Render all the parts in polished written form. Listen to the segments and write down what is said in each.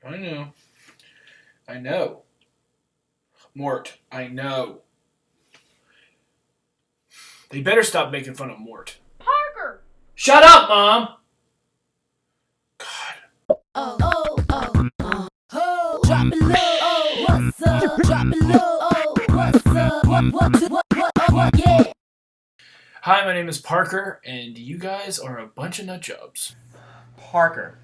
I know. I know. Mort, I know. They better stop making fun of Mort. Parker! Shut up, Mom! God. Drop it low, oh, what's up? Drop it low, oh, what's up? What, yeah. Hi, my name is Parker, and you guys are a bunch of nut jobs. Parker,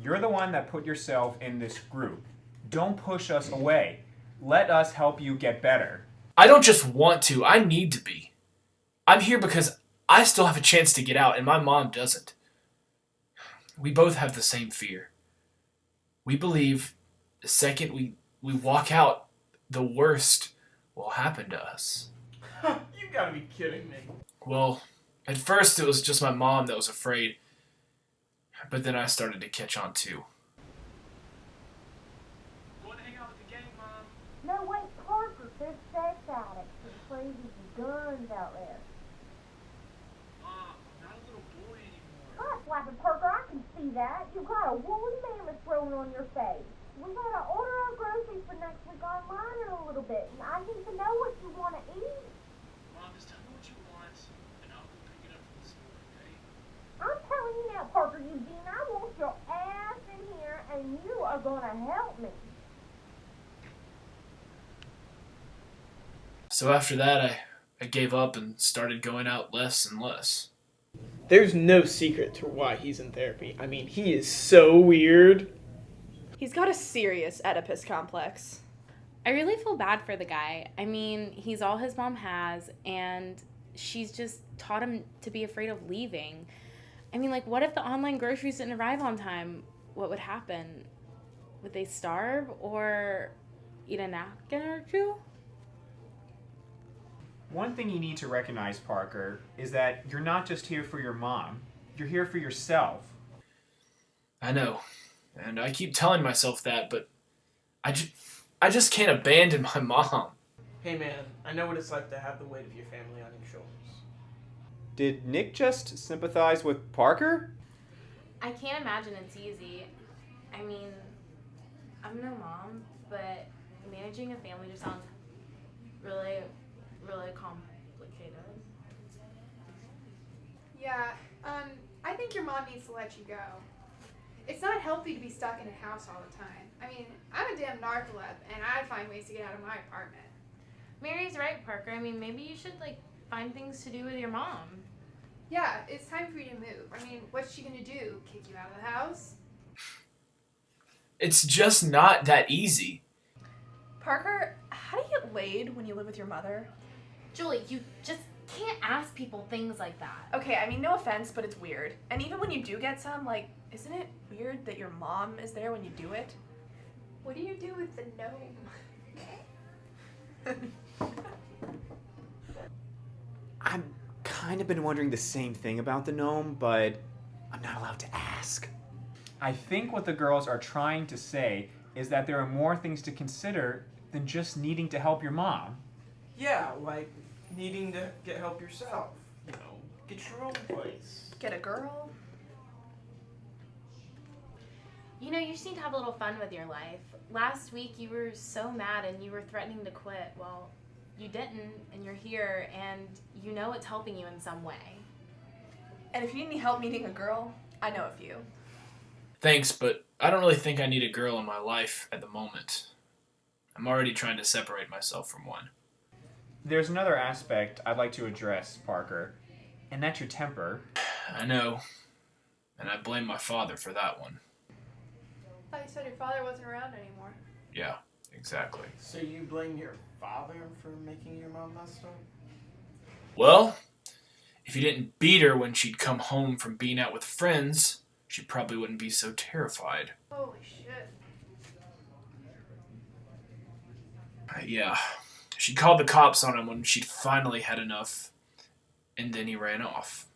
you're the one that put yourself in this group. Don't push us away. Let us help you get better. I don't just want to, I need to be. I'm here because I still have a chance to get out, and my mom doesn't. We both have the same fear. We believe the second we walk out, the worst will happen to us. You gotta be kidding me. Well, at first it was just my mom that was afraid, but then I started to catch on too. Going to hang out with the gang, Mom? No, wait, Parker, there's sex addicts and crazy guns out there. Mom, I'm not a little boy anymore. God, Flappin' Parker, I can see that. You got a woolly mammoth thrown on your face. We gotta order our groceries for next week online in a little bit, and I need to know what you want to eat. Mom, just tell me what you want, and I'll go pick it up from the store, okay? I'm telling you now, Parker Eugene, I want your ass in here, and you are gonna help me. So after that, I gave up and started going out less and less. There's no secret to why he's in therapy. I mean, he is so weird. He's got a serious Oedipus complex. I really feel bad for the guy. I mean, he's all his mom has, and she's just taught him to be afraid of leaving. I mean, like, what if the online groceries didn't arrive on time? What would happen? Would they starve or eat a napkin or two? One thing you need to recognize, Parker, is that you're not just here for your mom. You're here for yourself. I know, and I keep telling myself that, but I just can't abandon my mom. Hey man, I know what it's like to have the weight of your family on your shoulders. Did Nick just sympathize with Parker? I can't imagine it's easy. I mean, I'm no mom, but managing a family just sounds really complicated. Yeah, I think your mom needs to let you go. It's not healthy to be stuck in a house all the time. I mean, I'm a damn narcolep, and I'd find ways to get out of my apartment. Mary's right, Parker. I mean, maybe you should, find things to do with your mom. Yeah, it's time for you to move. I mean, what's she gonna do? Kick you out of the house? It's just not that easy. Parker, how do you get laid when you live with your mother? Julie, you just can't ask people things like that. Okay, I mean, no offense, but it's weird. And even when you do get some, isn't it weird that your mom is there when you do it? What do you do with the gnome? I've kind of been wondering the same thing about the gnome, but I'm not allowed to ask. I think what the girls are trying to say is that there are more things to consider than just needing to help your mom. Yeah, like needing to get help yourself. You know, get your own place. Get a girl? You know, you just need to have a little fun with your life. Last week you were so mad and you were threatening to quit. Well, you didn't, and you're here, and you know it's helping you in some way. And if you need any help meeting a girl, I know a few. Thanks, but I don't really think I need a girl in my life at the moment. I'm already trying to separate myself from one. There's another aspect I'd like to address, Parker, and that's your temper. I know, and I blame my father for that one. I thought you said your father wasn't around anymore. Yeah, exactly. So you blame your father for making your mom messed up? Well, if you didn't beat her when she'd come home from being out with friends, she probably wouldn't be so terrified. Holy shit. Yeah. She called the cops on him when she'd finally had enough, and then he ran off.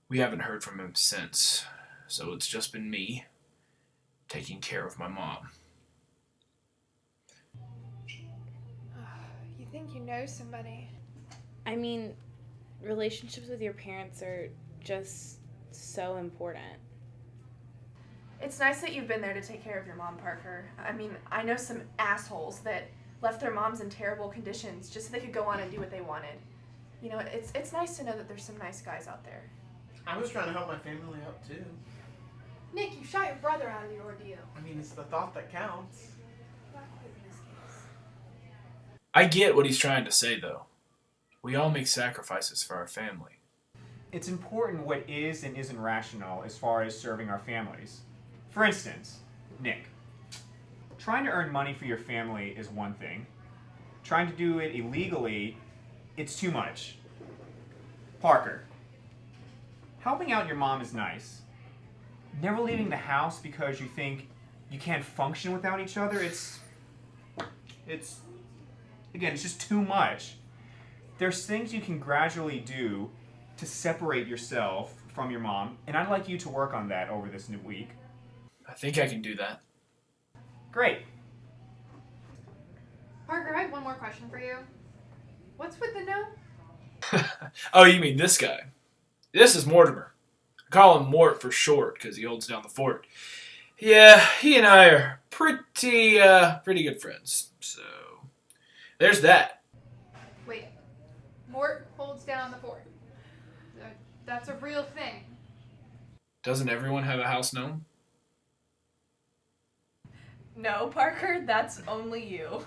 We haven't heard from him since, so it's just been me taking care of my mom. You think you know somebody? I mean, relationships with your parents are just so important. It's nice that you've been there to take care of your mom, Parker. I mean, I know some assholes that left their moms in terrible conditions just so they could go on and do what they wanted. You know, it's nice to know that there's some nice guys out there. I was trying to help my family out too. Nick, you shot your brother out of the ordeal. I mean, it's the thought that counts. Not quite in this case. I get what he's trying to say, though. We all make sacrifices for our family. It's important what is and isn't rational as far as serving our families. For instance, Nick, trying to earn money for your family is one thing. Trying to do it illegally, it's too much. Parker, helping out your mom is nice. Never leaving the house because you think you can't function without each other, it's just too much. There's things you can gradually do to separate yourself from your mom, and I'd like you to work on that over this new week. I think I can do that. Great. Parker, I have one more question for you. What's with the gnome? Oh, you mean this guy? This is Mortimer. I call him Mort for short because he holds down the fort. Yeah, he and I are pretty good friends. So, there's that. Wait. Mort holds down the fort. That's a real thing. Doesn't everyone have a house gnome? No, Parker, that's only you.